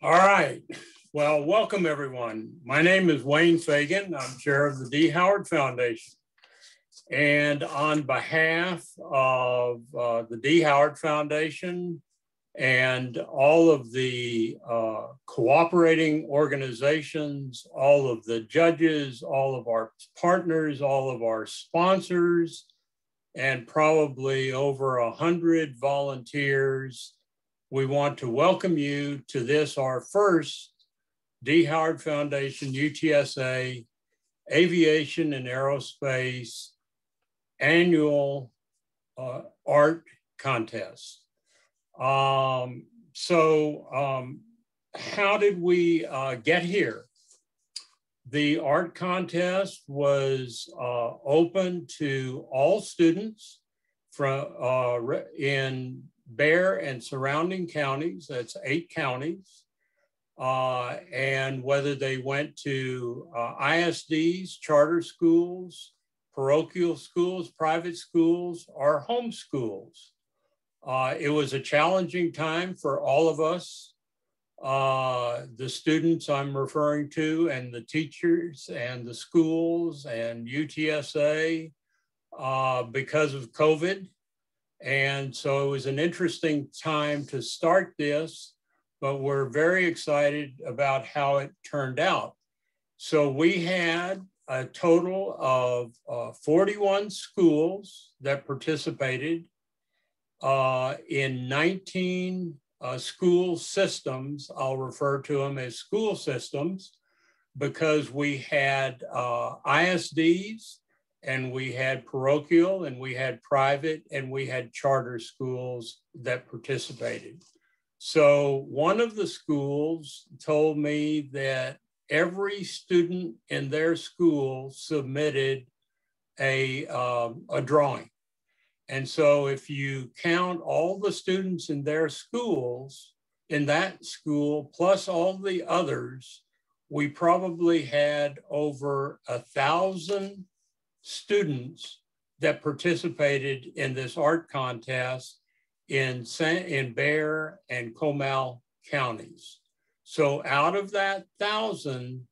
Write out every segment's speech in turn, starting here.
All right. Well, welcome everyone. My name is Wayne Fagan. I'm chair of the D. Howard Foundation. And on behalf of the D. Howard Foundation and all of the cooperating organizations, all of the judges, all of our partners, all of our sponsors, and probably over 100 volunteers, we want to welcome you to this, our first D. Howard Foundation UTSA Aviation and Aerospace annual art contest. How did we get here? The art contest was open to all students from in Bexar and surrounding counties. That's 8 counties. And whether they went to ISDs, charter schools, parochial schools, private schools, or home schools. It was a challenging time for all of us, the students I'm referring to, and the teachers and the schools and UTSA because of COVID. And so it was an interesting time to start this, but we're very excited about how it turned out. So we had a total of 41 schools that participated in 19 school systems. I'll refer to them as school systems because we had ISDs, and we had parochial, and we had private, and we had charter schools that participated. So one of the schools told me that every student in their school submitted a drawing. And so if you count all the students in their schools, in that school, plus all the others, we probably had over 1,000 students that participated in this art contest in Bexar and Comal counties. So out of that 1,000,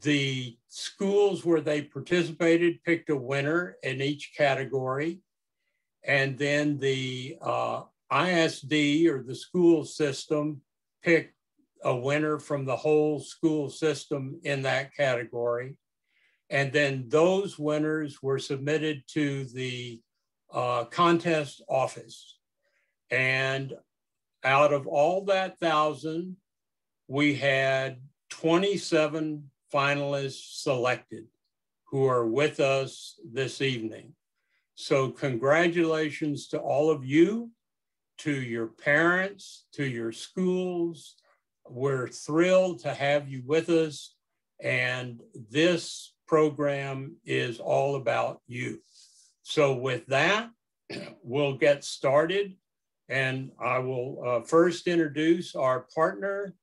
the schools where they participated picked a winner in each category. And then the ISD, or the school system, picked a winner from the whole school system in that category. And then those winners were submitted to the contest office. And out of all that 1,000, we had 27 finalists selected who are with us this evening. So congratulations to all of you, to your parents, to your schools. We're thrilled to have you with us. And this program is all about you. So with that, we'll get started. And I will first introduce our partner,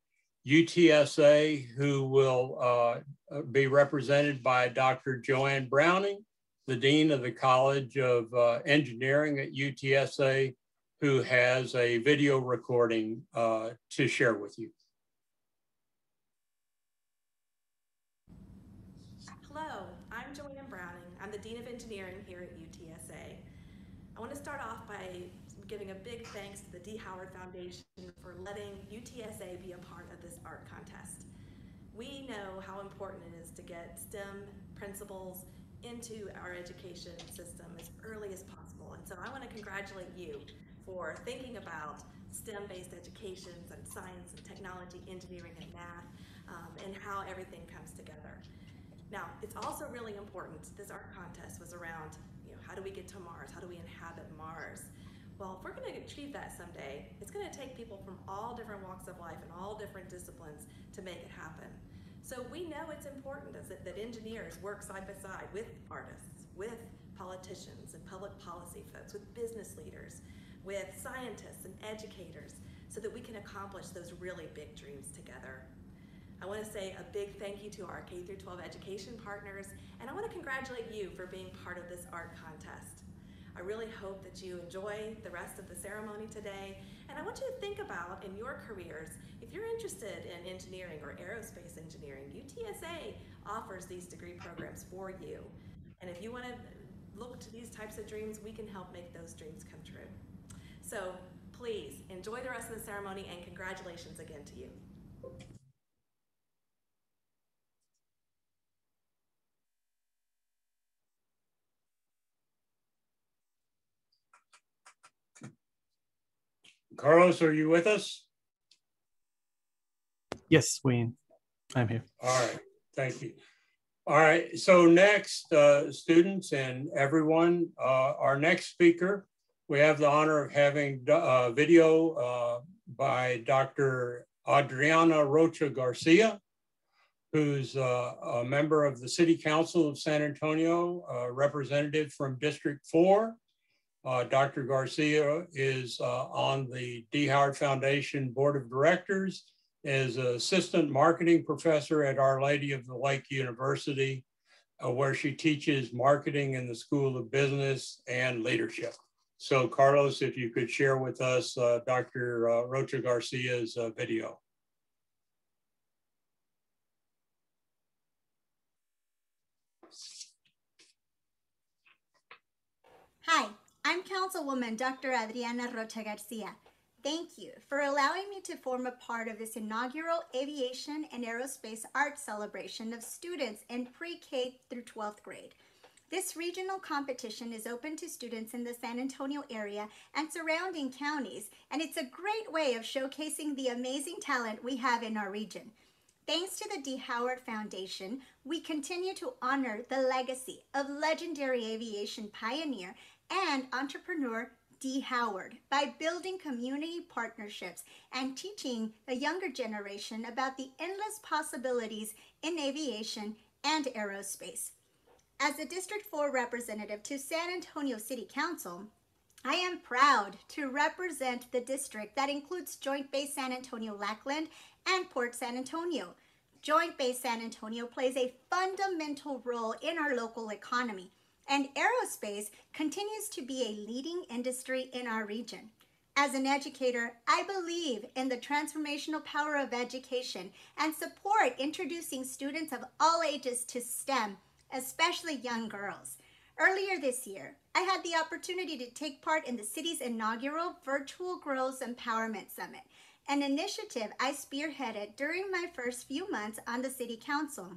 UTSA, who will be represented by Dr. Joanne Browning, the Dean of the College of Engineering at UTSA, who has a video recording to share with you. Hello, I'm Joanne Browning. I'm the Dean of Engineering here at UTSA. I want to start off by giving a big thanks to the D. Howard Foundation for letting UTSA be a part of this art contest. We know how important it is to get STEM principles into our education system as early as possible. And so I want to congratulate you for thinking about STEM-based educations and science and technology, engineering and math, and how everything comes together. Now, it's also really important, this art contest was around, how do we get to Mars? How do we inhabit Mars? Well, if we're going to achieve that someday, it's going to take people from all different walks of life and all different disciplines to make it happen. So we know it's important that engineers work side by side with artists, with politicians and public policy folks, with business leaders, with scientists and educators, so that we can accomplish those really big dreams together. I want to say a big thank you to our K-12 education partners, and I want to congratulate you for being part of this art contest. I really hope that you enjoy the rest of the ceremony today And I want you to think about in your careers, if you're interested in engineering or aerospace engineering, UTSA offers these degree programs for you. And if you want to look to these types of dreams, we can help make those dreams come true. So please enjoy the rest of the ceremony, and congratulations again to you. Carlos, are you with us? Yes, Wayne, I'm here. All right, thank you. All right, so next, students and everyone, our next speaker, we have the honor of having video by Dr. Adriana Rocha Garcia, who's a member of the City Council of San Antonio, representative from District 4. Dr. Garcia is on the D. Howard Foundation Board of Directors, as assistant marketing professor at Our Lady of the Lake University, where she teaches marketing in the School of Business and Leadership. So Carlos, if you could share with us Dr. Rocha Garcia's video. Hi, I'm Councilwoman Dr. Adriana Rocha Garcia. Thank you for allowing me to form a part of this inaugural Aviation and Aerospace Arts celebration of students in pre-K through 12th grade. This regional competition is open to students in the San Antonio area and surrounding counties, and it's a great way of showcasing the amazing talent we have in our region. Thanks to the D. Howard Foundation, we continue to honor the legacy of legendary aviation pioneer and entrepreneur D. Howard by building community partnerships and teaching the younger generation about the endless possibilities in aviation and aerospace. As a District 4 representative to San Antonio City Council, I am proud to represent the district that includes Joint Base San Antonio Lackland and Port San Antonio. Joint Base San Antonio plays a fundamental role in our local economy, and aerospace continues to be a leading industry in our region. As an educator, I believe in the transformational power of education and support introducing students of all ages to STEM, especially young girls. Earlier this year, I had the opportunity to take part in the city's inaugural Virtual Girls Empowerment Summit, an initiative I spearheaded during my first few months on the City Council.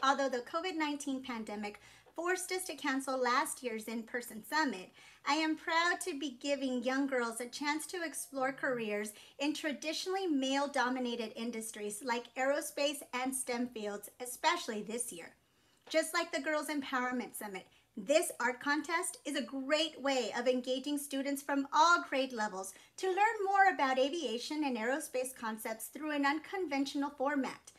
Although the COVID-19 pandemic forced us to cancel last year's in-person summit, I am proud to be giving young girls a chance to explore careers in traditionally male-dominated industries like aerospace and STEM fields, especially this year. Just like the Girls Empowerment Summit, this art contest is a great way of engaging students from all grade levels to learn more about aviation and aerospace concepts through an unconventional format.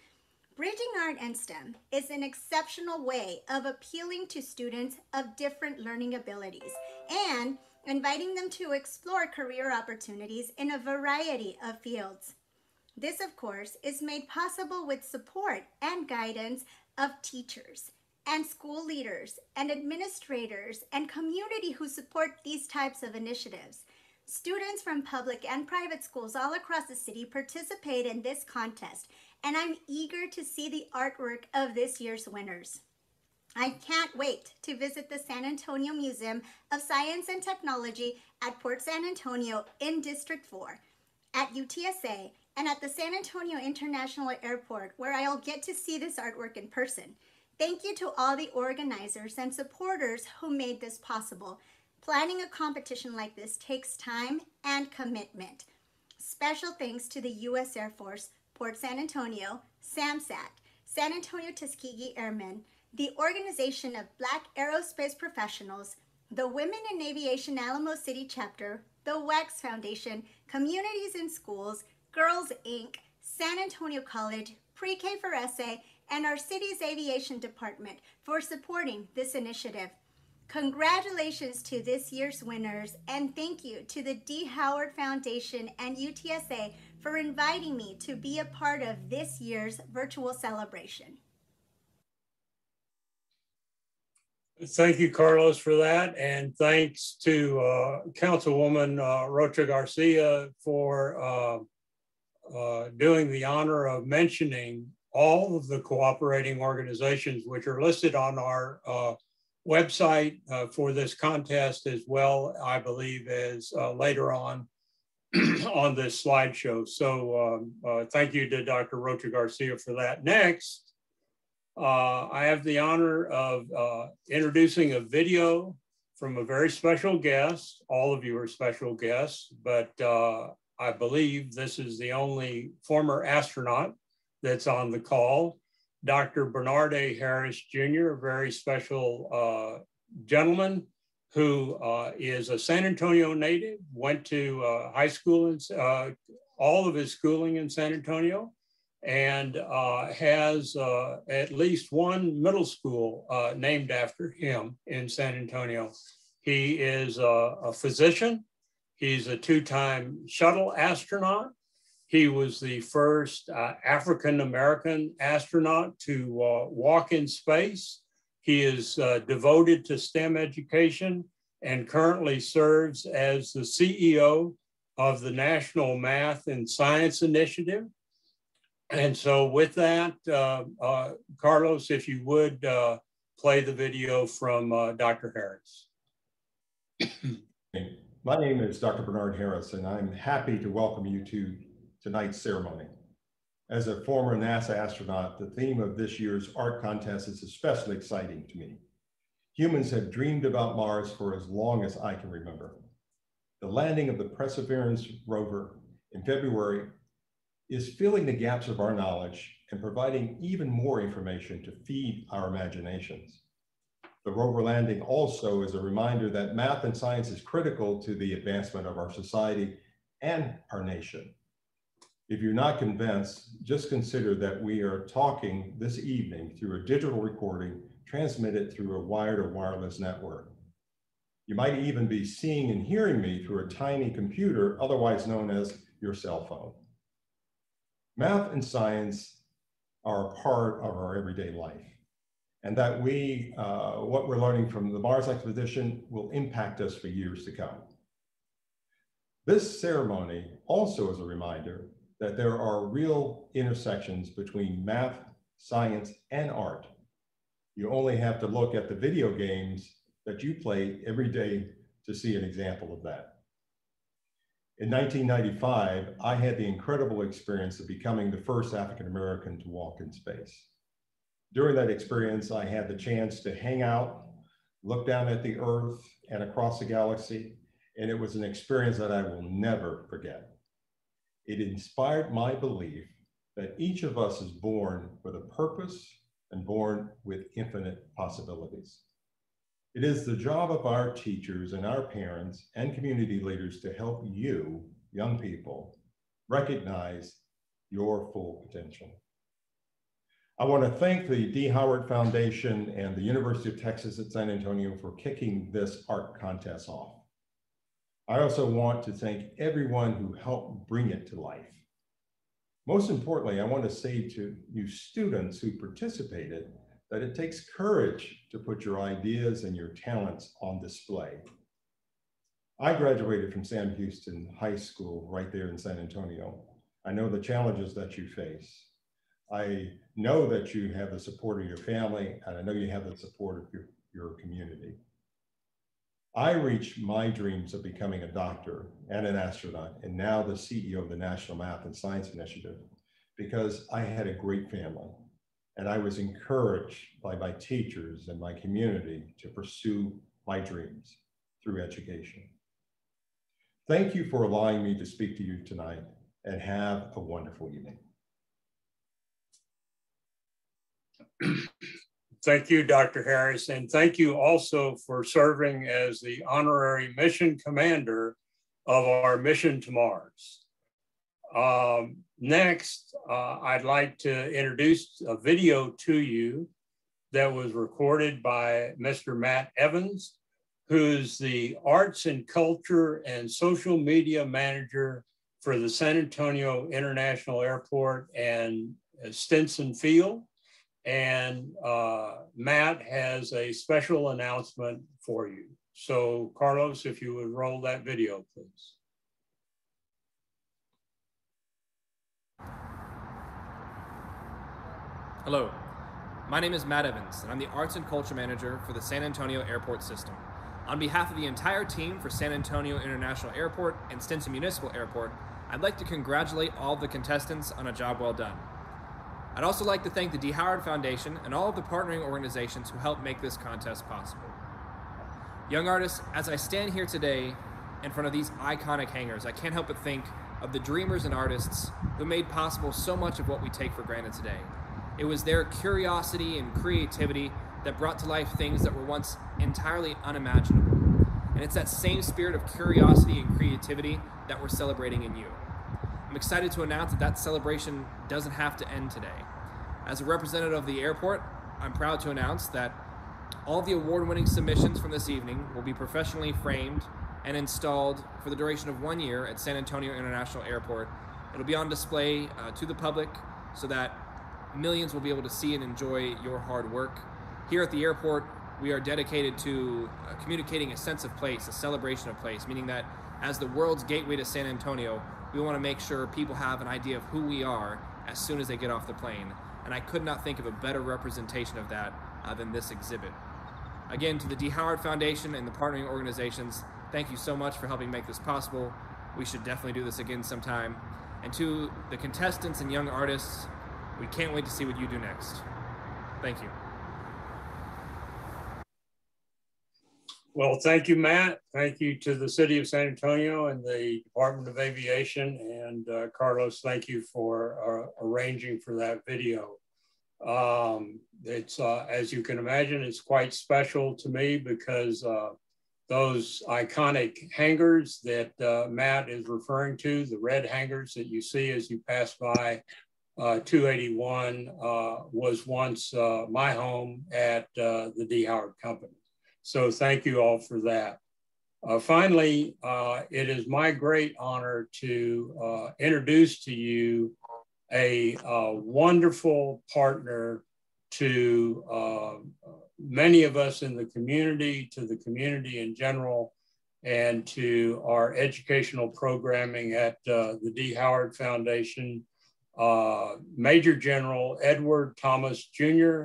Bridging art and STEM is an exceptional way of appealing to students of different learning abilities and inviting them to explore career opportunities in a variety of fields. This, of course, is made possible with support and guidance of teachers and school leaders and administrators and community who support these types of initiatives. Students from public and private schools all across the city participate in this contest, and I'm eager to see the artwork of this year's winners. I can't wait to visit the San Antonio Museum of Science and Technology at Port San Antonio in District 4, at UTSA, and at the San Antonio International Airport, where I'll get to see this artwork in person. Thank you to all the organizers and supporters who made this possible. Planning a competition like this takes time and commitment. Special thanks to the U.S. Air Force, Port San Antonio, SAMSAT, San Antonio Tuskegee Airmen, the Organization of Black Aerospace Professionals, the Women in Aviation Alamo City Chapter, the WAX Foundation, Communities in Schools, Girls Inc., San Antonio College, Pre-K for SA, and our city's aviation department for supporting this initiative. Congratulations to this year's winners, and thank you to the D. Howard Foundation and UTSA for inviting me to be a part of this year's virtual celebration. Thank you, Carlos, for that. And thanks to Councilwoman Rocha Garcia for doing the honor of mentioning all of the cooperating organizations which are listed on our website for this contest, as well, I believe, as later on on this slideshow. So thank you to Dr. Rocha Garcia for that. Next, I have the honor of introducing a video from a very special guest. All of you are special guests, but I believe this is the only former astronaut that's on the call. Dr. Bernarde Harris Jr., a very special gentleman who is a San Antonio native, went to high school, and all of his schooling in San Antonio, and has at least one middle school named after him in San Antonio. He is a physician. He's a two-time shuttle astronaut. He was the first African-American astronaut to walk in space. He is devoted to STEM education and currently serves as the CEO of the National Math and Science Initiative. And so with that, Carlos, if you would play the video from Dr. Harris. My name is Dr. Bernarde Harris, and I'm happy to welcome you to tonight's ceremony. As a former NASA astronaut, the theme of this year's art contest is especially exciting to me. Humans have dreamed about Mars for as long as I can remember. The landing of the Perseverance rover in February is filling the gaps of our knowledge and providing even more information to feed our imaginations. The rover landing also is a reminder that math and science is critical to the advancement of our society and our nation. If you're not convinced, just consider that we are talking this evening through a digital recording transmitted through a wired or wireless network. You might even be seeing and hearing me through a tiny computer, otherwise known as your cell phone. Math and science are a part of our everyday life, and that what we're learning from the Mars expedition will impact us for years to come. This ceremony also is a reminder that there are real intersections between math, science, and art. You only have to look at the video games that you play every day to see an example of that. In 1995, I had the incredible experience of becoming the first African-American to walk in space. During that experience, I had the chance to hang out, look down at the Earth and across the galaxy, and it was an experience that I will never forget. It inspired my belief that each of us is born with a purpose and born with infinite possibilities. It is the job of our teachers and our parents and community leaders to help you, young people, recognize your full potential. I want to thank the D. Howard Foundation and the University of Texas at San Antonio for kicking this art contest off. I also want to thank everyone who helped bring it to life. Most importantly, I want to say to you students who participated that it takes courage to put your ideas and your talents on display. I graduated from Sam Houston High School right there in San Antonio. I know the challenges that you face. I know that you have the support of your family, and I know you have the support of your community. I reached my dreams of becoming a doctor and an astronaut, and now the CEO of the National Math and Science Initiative, because I had a great family, and I was encouraged by my teachers and my community to pursue my dreams through education. Thank you for allowing me to speak to you tonight, and have a wonderful evening. Thank you, Dr. Harris, and thank you also for serving as the honorary mission commander of our mission to Mars. Next, I'd like to introduce a video to you that was recorded by Mr. Matt Evans, who's the Arts and Culture and Social Media Manager for the San Antonio International Airport and Stinson Field. and Matt has a special announcement for you. So Carlos, if you would roll that video, please. Hello, my name is Matt Evans, and I'm the Arts and Culture Manager for the San Antonio Airport System. On behalf of the entire team for San Antonio International Airport and Stinson Municipal Airport, I'd like to congratulate all of the contestants on a job well done. I'd also like to thank the D. Howard Foundation and all of the partnering organizations who helped make this contest possible. Young artists, as I stand here today in front of these iconic hangars, I can't help but think of the dreamers and artists who made possible so much of what we take for granted today. It was their curiosity and creativity that brought to life things that were once entirely unimaginable. And it's that same spirit of curiosity and creativity that we're celebrating in you. I'm excited to announce that that celebration doesn't have to end today. As a representative of the airport, I'm proud to announce that all the award-winning submissions from this evening will be professionally framed and installed for the duration of 1 year at San Antonio International Airport. It'll be on display to the public so that millions will be able to see and enjoy your hard work. Here at the airport, we are dedicated to communicating a sense of place, a celebration of place, meaning that as the world's gateway to San Antonio, we want to make sure people have an idea of who we are as soon as they get off the plane. And I could not think of a better representation of that than this exhibit. Again, to the D. Howard Foundation and the partnering organizations, thank you so much for helping make this possible. We should definitely do this again sometime. And to the contestants and young artists, we can't wait to see what you do next. Thank you. Well, thank you, Matt. Thank you to the City of San Antonio and the Department of Aviation. And Carlos, thank you for arranging for that video. It's, as you can imagine, it's quite special to me because those iconic hangars that Matt is referring to, the red hangars that you see as you pass by 281 was once my home at the D. Howard Company. So thank you all for that. Finally, it is my great honor to introduce to you a wonderful partner to many of us in the community, to the community in general, and to our educational programming at the D. Howard Foundation. Major General Edward Thomas Jr.,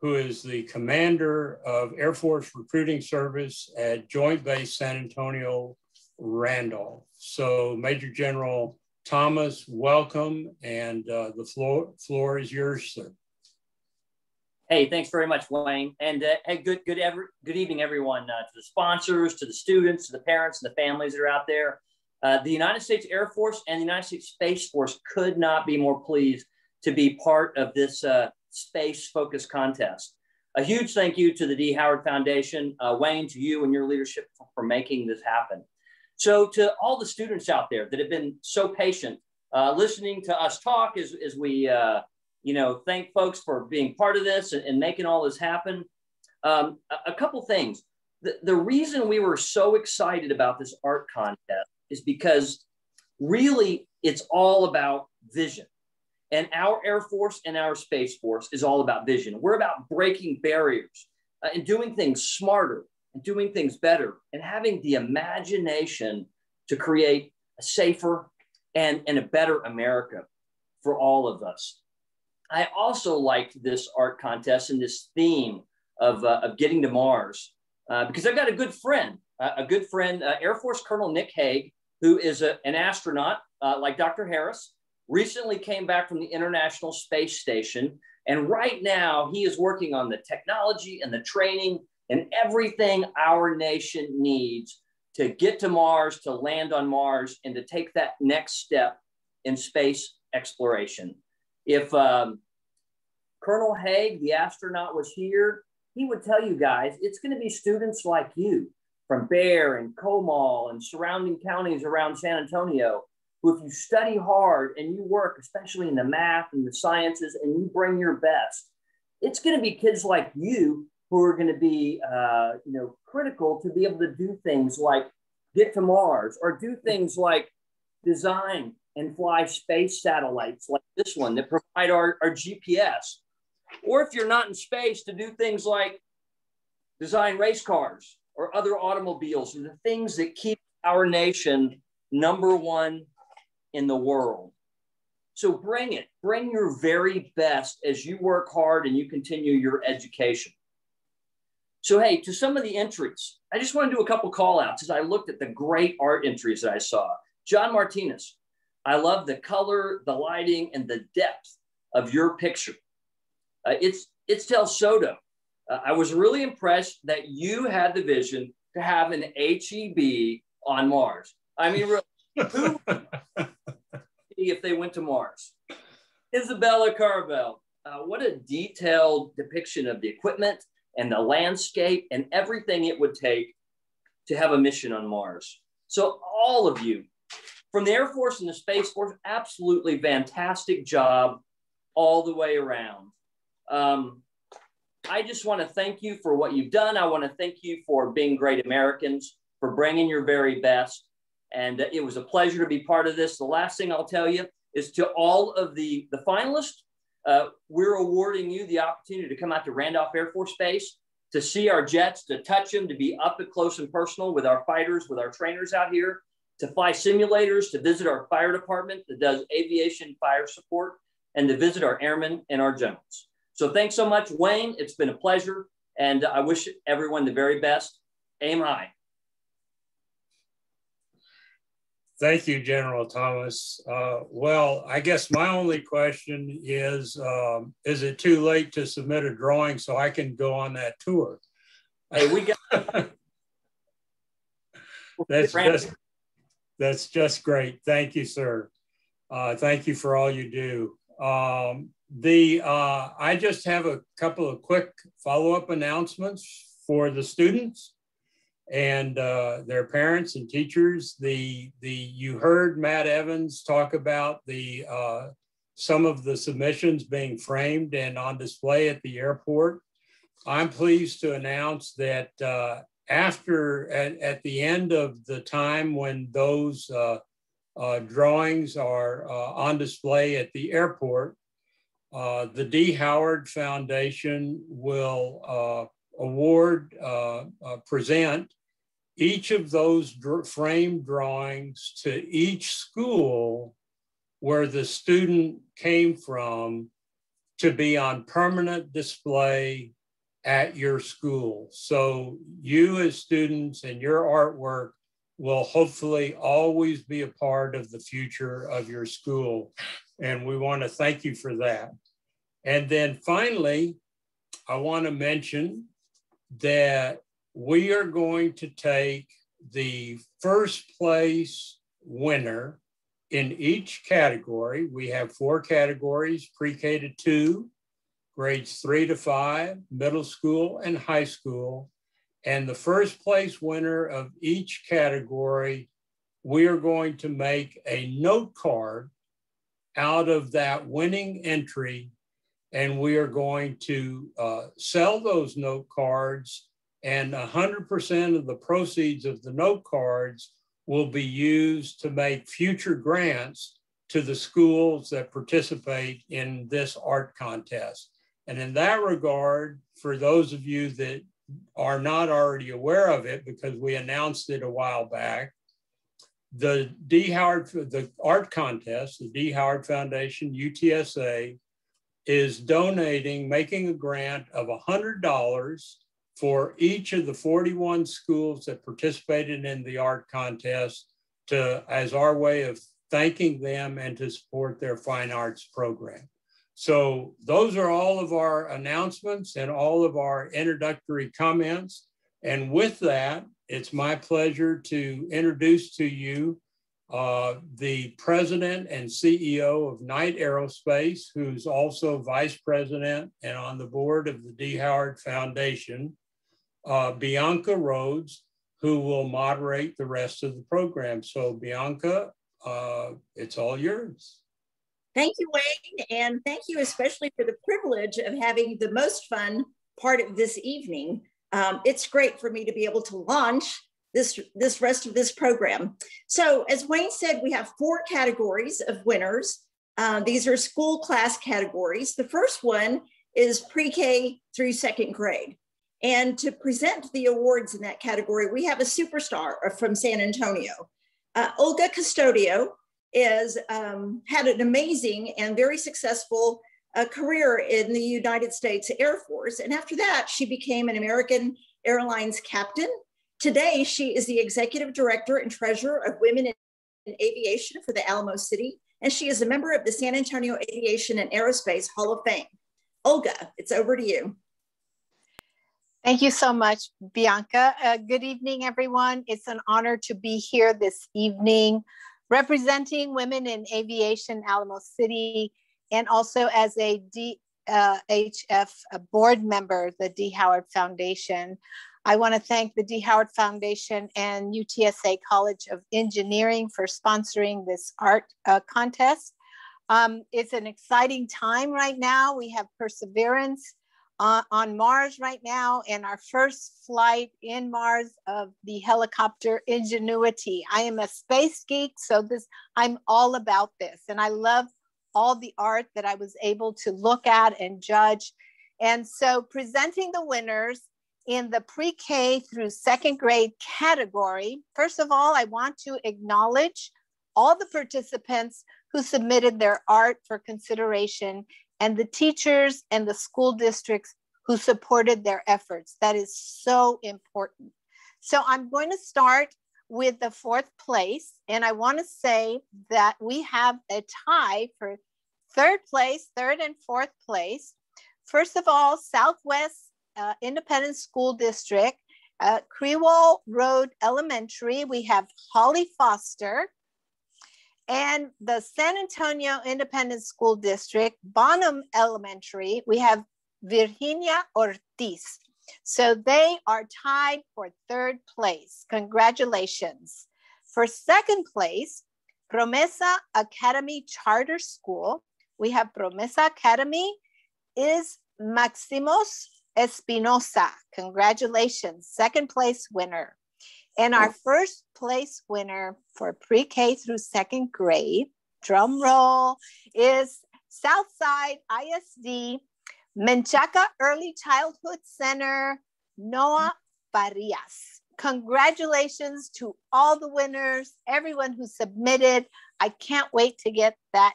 who is the commander of Air Force Recruiting Service at Joint Base San Antonio, Randolph. So Major General Thomas, welcome, and the floor is yours, sir. Hey, thanks very much, Wayne. And hey, good evening, everyone, to the sponsors, to the students, to the parents, and the families that are out there. The United States Air Force and the United States Space Force could not be more pleased to be part of this space-focused contest. A huge thank you to the D. Howard Foundation, Wayne, to you and your leadership for making this happen. So to all the students out there that have been so patient, listening to us talk as we thank folks for being part of this and making all this happen. A couple things. The reason we were so excited about this art contest is because really it's all about vision. And our Air Force and our Space Force is all about vision. We're about breaking barriers and doing things smarter and doing things better and having the imagination to create a safer and a better America for all of us. I also liked this art contest and this theme of getting to Mars because I've got a good friend, Air Force Colonel Nick Hague, who is an astronaut like Dr. Harris, recently came back from the International Space Station. And right now he is working on the technology and the training and everything our nation needs to get to Mars, to land on Mars, and to take that next step in space exploration. If Colonel Hague, the astronaut, was here, he would tell you guys, it's going to be students like you from Bear and Comal and surrounding counties around San Antonio, who if you study hard and you work, especially in the math and the sciences, and you bring your best, it's going to be kids like you who are going to be, critical to be able to do things like get to Mars or do things like design and fly space satellites like this one that provide our GPS. or if you're not in space, to do things like design race cars or other automobiles, and the things that keep our nation #1 in the world. So bring it, bring your very best as you work hard and you continue your education. So, hey, to some of the entries, I just want to do a couple call outs as I looked at the great art entries that I saw. John Martinez, I love the color, the lighting, and the depth of your picture. It's Del Soto. I was really impressed that you had the vision to have an HEB on Mars. I mean, really, who if they went to Mars? Isabella Carvel, what a detailed depiction of the equipment and the landscape and everything it would take to have a mission on Mars. So all of you, from the Air Force and the Space Force, absolutely fantastic job all the way around. I just want to thank you for what you've done. I want to thank you for being great Americans, for bringing your very best. And it was a pleasure to be part of this. The last thing I'll tell you is to all of the finalists, we're awarding you the opportunity to come out to Randolph Air Force Base, to see our jets, to touch them, to be up close and personal with our fighters, with our trainers out here, to fly simulators, to visit our fire department that does aviation fire support, and to visit our airmen and our generals. So thanks so much, Wayne. It's been a pleasure. And I wish everyone the very best. Aim high. Thank you, General Thomas. Well, I guess my only question is it too late to submit a drawing so I can go on that tour? Hey, we got that's just great. Thank you, sir. Thank you for all you do. I just have a couple of quick follow-up announcements for the students and their parents and teachers. You heard Matt Evans talk about some of the submissions being framed and on display at the airport. I'm pleased to announce that at the end of the time when those drawings are on display at the airport, the D. Howard Foundation will present each of those framed drawings to each school where the student came from to be on permanent display at your school. So you as students and your artwork will hopefully always be a part of the future of your school. And we want to thank you for that. And then finally, I want to mention that we are going to take the first place winner in each category. We have 4 categories: pre-K to 2, grades 3 to 5, middle school and high school. And the first place winner of each category, we are going to make a note card out of that winning entry, and we are going to sell those note cards, and 100% of the proceeds of the note cards will be used to make future grants to the schools that participate in this art contest. And in that regard, for those of you that are not already aware of it, because we announced it a while back, the art contest, the D. Howard Foundation, UTSA, is making a grant of $100 for each of the 41 schools that participated in the art contest as our way of thanking them and to support their fine arts program. So those are all of our announcements and all of our introductory comments. And with that, it's my pleasure to introduce to you the president and CEO of Knight Aerospace, who's also vice president and on the board of the D. Howard Foundation, Bianca Rhodes, who will moderate the rest of the program. So Bianca, it's all yours. Thank you, Wayne, and thank you especially for the privilege of having the most fun part of this evening. It's great for me to be able to launch this rest of this program. So as Wayne said, we have 4 categories of winners. These are school class categories. The first one is pre-K through second grade. And to present the awards in that category, we have a superstar from San Antonio. Olga Custodio is had an amazing and very successful career in the United States Air Force. And after that, she became an American Airlines captain. Today, she is the executive director and treasurer of Women in Aviation for the Alamo City. And she is a member of the San Antonio Aviation and Aerospace Hall of Fame. Olga, it's over to you. Thank you so much, Bianca. Good evening, everyone. It's an honor to be here this evening representing Women in Aviation Alamo City and also as a DHF board member, the D. Howard Foundation. I want to thank the D. Howard Foundation and UTSA College of Engineering for sponsoring this art contest. It's an exciting time right now. We have Perseverance on Mars right now, and our first flight in Mars of the helicopter Ingenuity. I am a space geek, so I'm all about this, and I love all the art that I was able to look at and judge. And so presenting the winners in the pre-K through second grade category, first of all, I want to acknowledge all the participants who submitted their art for consideration and the teachers and the school districts who supported their efforts. That is so important. So I'm going to start with the fourth place. And I want to say that we have a tie for third and fourth place. First of all, Southwest Independent School District, Crewell Road Elementary, we have Holly Foster. And the San Antonio Independent School District, Bonham Elementary, we have Virginia Ortiz. So they are tied for third place. Congratulations. For second place, Promesa Academy Charter School, we have Promesa Academy is Maximos Espinosa. Congratulations, second place winner. And our first place winner for pre-K through second grade, drum roll, is Southside ISD Menchaca Early Childhood Center, Noah Farias. Congratulations to all the winners, everyone who submitted. I can't wait to get that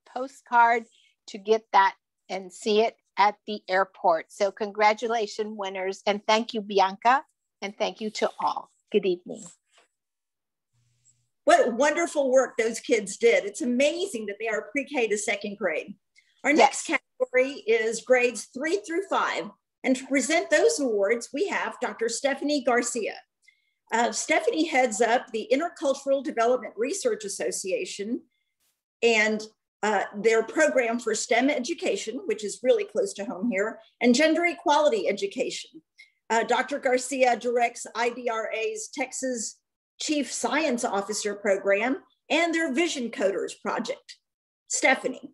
postcard, to get that and see it at the airport. So congratulations, winners. And thank you, Bianca. And thank you to all. Good evening. What wonderful work those kids did. It's amazing that they are pre-K to second grade. Our next category is grades 3 through 5. And to present those awards, we have Dr. Stephanie Garcia. Stephanie heads up the Intercultural Development Research Association and their program for STEM education, which is really close to home here, and gender equality education. Dr. Garcia directs IDRA's Texas Chief Science Officer program and their Vision Coders project. Stephanie.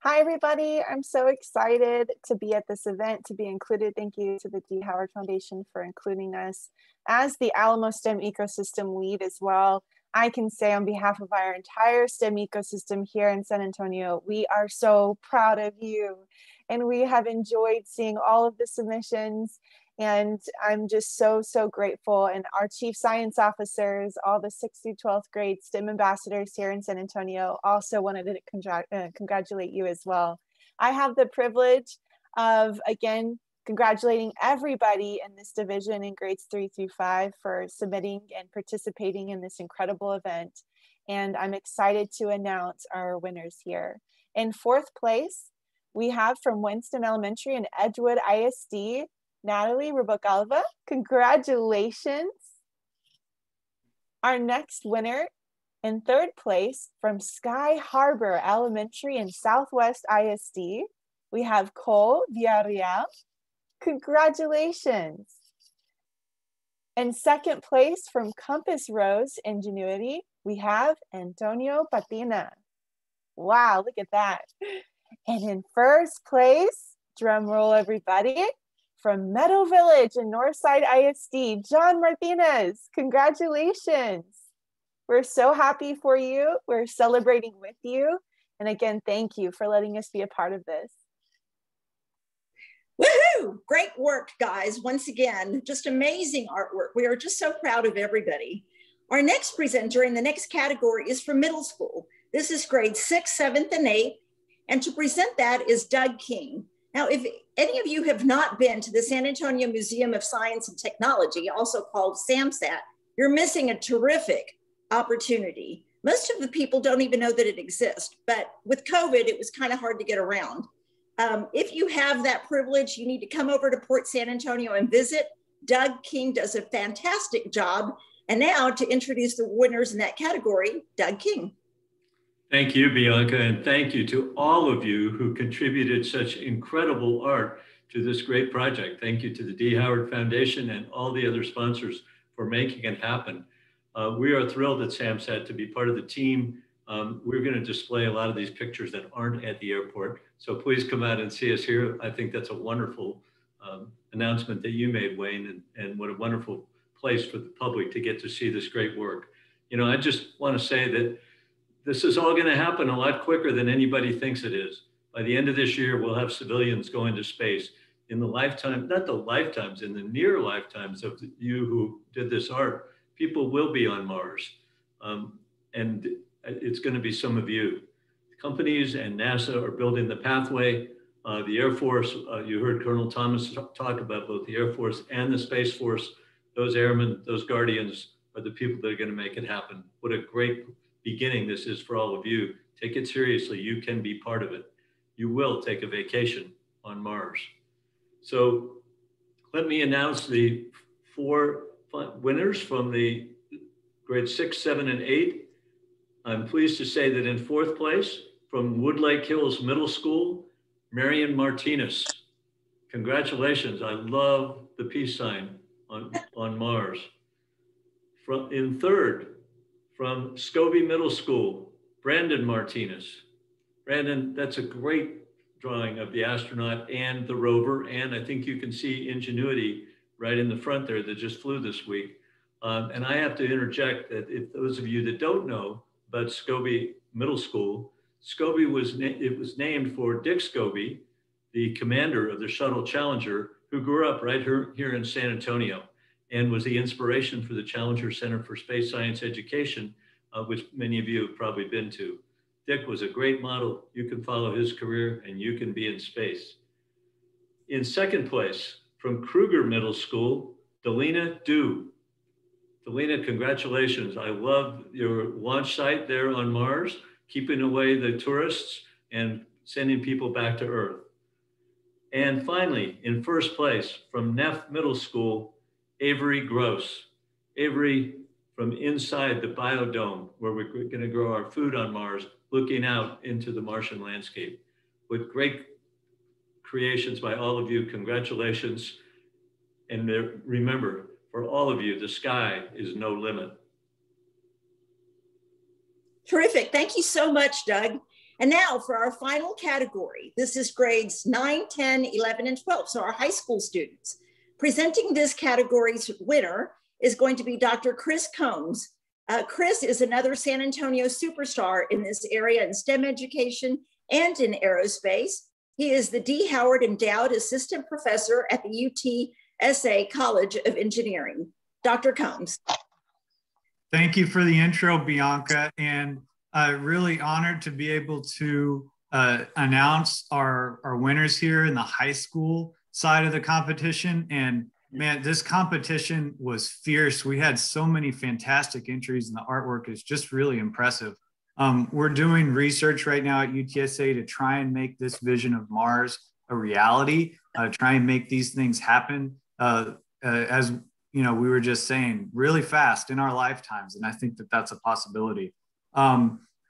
Hi, everybody. I'm so excited to be at this event, to be included. Thank you to the D. Howard Foundation for including us. As the Alamo STEM ecosystem lead as well, I can say on behalf of our entire STEM ecosystem here in San Antonio, we are so proud of you. And we have enjoyed seeing all of the submissions. And I'm just so, so grateful. And our chief science officers, all the 6th through 12th grade STEM ambassadors here in San Antonio, also wanted to congratulate you as well. I have the privilege of, again, congratulating everybody in this division in grades 3 through 5 for submitting and participating in this incredible event. And I'm excited to announce our winners here. In fourth place, we have from Winston Elementary and Edgewood ISD, Natalie Rubocalva. Congratulations. Our next winner in third place from Sky Harbor Elementary and Southwest ISD, we have Cole Villarreal. Congratulations. In second place from Compass Rose Ingenuity, we have Antonio Patina. Wow, look at that. And in first place, drum roll everybody, from Meadow Village and Northside ISD, John Martinez. Congratulations. We're so happy for you. We're celebrating with you. And again, thank you for letting us be a part of this. Woo! Great work, guys. Once again, just amazing artwork. We are just so proud of everybody. Our next presenter in the next category is for middle school. This is grades 6, 7th, and 8th. And to present that is Doug King. Now, if any of you have not been to the San Antonio Museum of Science and Technology, also called SAMSAT, you're missing a terrific opportunity. Most of the people don't even know that it exists, but with COVID, it was kind of hard to get around. If you have that privilege, you need to come over to Port San Antonio and visit. Doug King does a fantastic job. And now to introduce the winners in that category, Doug King. Thank you, Bianca, and thank you to all of you who contributed such incredible art to this great project. Thank you to the D. Howard Foundation and all the other sponsors for making it happen. We are thrilled at SAMSAT to be part of the team. We're going to display a lot of these pictures that aren't at the airport. So please come out and see us here. I think that's a wonderful announcement that you made, Wayne, and what a wonderful place for the public to get to see this great work. You know, I just want to say that this is all going to happen a lot quicker than anybody thinks it is. By the end of this year, we'll have civilians going to space. In the lifetime, not the lifetimes, in the near lifetimes of you who did this art, people will be on Mars. And it's going to be some of you. Companies and NASA are building the pathway. The Air Force, you heard Colonel Thomas talk about both the Air Force and the Space Force. Those airmen, those guardians are the people that are going to make it happen. What a great beginning this is for all of you. Take it seriously. You can be part of it. You will take a vacation on Mars. So let me announce the 4 winners from the grades 6, 7, and 8. I'm pleased to say that in 4th place from Woodlake Hills Middle School, Marion Martinez. Congratulations. I love the peace sign on Mars. In 3rd, from Scobie Middle School, Brandon Martinez. Brandon, that's a great drawing of the astronaut and the rover. And I think you can see Ingenuity right in the front there that just flew this week. And I have to interject that if those of you that don't know about Scobie Middle School, Scobie was named for Dick Scobie, the commander of the Shuttle Challenger, who grew up right here in San Antonio and was the inspiration for the Challenger Center for Space Science Education, which many of you have probably been to. Dick was a great model. You can follow his career and you can be in space. In 2nd place, from Kruger Middle School, Delina Dew. Delina, congratulations. I love your launch site there on Mars, keeping away the tourists and sending people back to Earth. And finally, in 1st place, from Neff Middle School, Avery Gross. Avery, from inside the biodome, where we're going to grow our food on Mars, looking out into the Martian landscape. With great creations by all of you, congratulations. And remember, for all of you, the sky is no limit. Terrific. Thank you so much, Doug. And now for our final category. This is grades 9, 10, 11, and 12. So our high school students. Presenting this category's winner is going to be Dr. Chris Combs. Chris is another San Antonio superstar in this area in STEM education and in aerospace. He is the D. Howard Endowed Assistant Professor at the UTSA College of Engineering. Dr. Combs. Thank you for the intro, Bianca, and really honored to be able to announce our winners here in the high school side of the competition. And man, this competition was fierce. We had so many fantastic entries and the artwork is just really impressive. We're doing research right now at UTSA to try and make this vision of Mars a reality, try and make these things happen as you know, we were just saying, really fast in our lifetimes. And I think that that's a possibility.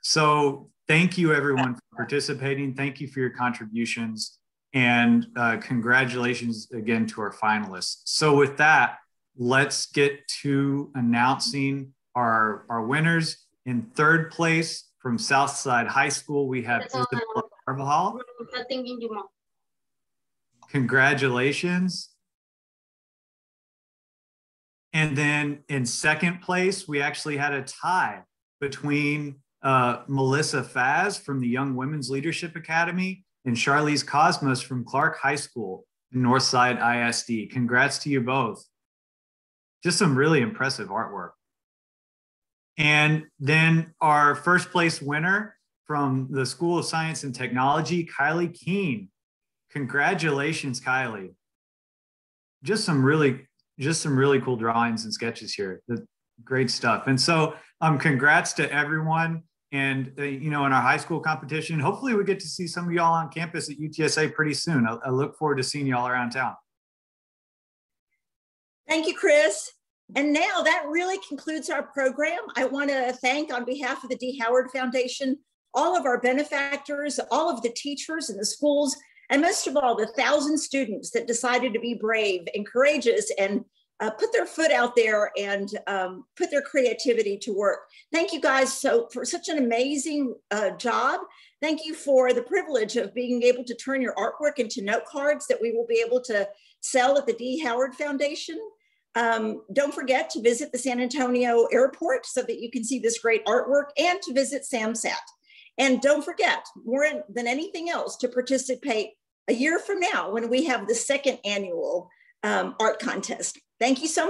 So thank you everyone for participating. Thank you for your contributions. And congratulations again to our finalists. So with that, let's get to announcing our winners. In 3rd place from Southside High School, we have Isabella Carvajal. Congratulations. And then in 2nd place, we actually had a tie between Melissa Faz from the Young Women's Leadership Academy and Charlize Cosmos from Clark High School. Northside ISD. Congrats to you both. Just some really impressive artwork. And then our first place winner from the School of Science and Technology, Kylie Keene. Congratulations, Kylie. Just some really cool drawings and sketches here. Great stuff. And so congrats to everyone. And, in our high school competition, hopefully we get to see some of y'all on campus at UTSA pretty soon. I look forward to seeing y'all around town. Thank you, Chris. And now that really concludes our program. I want to thank, on behalf of the D. Howard Foundation, all of our benefactors, all of the teachers in the schools, and most of all, the 1,000 students that decided to be brave and courageous and put their foot out there and put their creativity to work. Thank you guys for such an amazing job. Thank you for the privilege of being able to turn your artwork into note cards that we will be able to sell at the D. Howard Foundation. Don't forget to visit the San Antonio Airport so that you can see this great artwork, and to visit SAMSAT. And don't forget, more than anything else, to participate a year from now when we have the second annual art contest. Thank you so much.